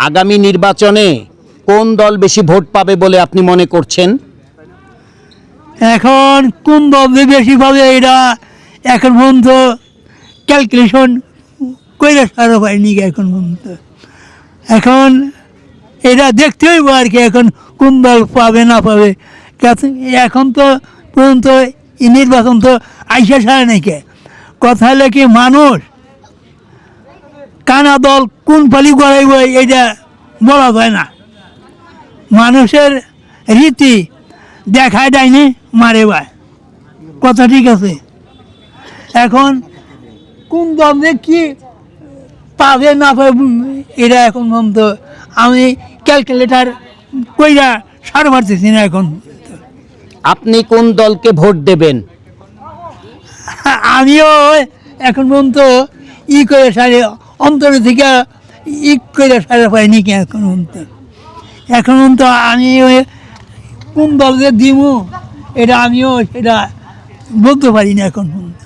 আগামী নির্বাচনে কোন দল বেশি ভোট পাবে বলে আপনি মনে করছেন? এখন কোন দল যে বেশি পাবে এটা এখন পর্যন্ত ক্যালকুলেশন করে সারা পাইনি এখন পর্যন্ত। এখন এটা দেখতে হইব আর কি, এখন কোন দল পাবে না পাবে। এখন তো পর্যন্ত এই নির্বাচন তো আইসা সারে নাকি। কথা হলে কি মানুষ কানা দল কোন পালি গড়াইব এটা বলা যায় না। মানুষের রীতি দেখায় দেয়নি মারে ভাই, কথা ঠিক আছে। এখন কোন দল যে কি পাবে না পাবে এটা এখন পর্যন্ত আমি ক্যালকুলেটার কইরা সার মারতেছি না এখন। আপনি কোন দলকে ভোট দেবেন? আমিও এখন পর্যন্ত করে সারে অন্তর থেকে করে সারা পাইনি কি এখন পর্যন্ত। এখন পর্যন্ত আমি কোন দল যে দিব এটা আমিও সেটা বলতে পারি না এখন পর্যন্ত।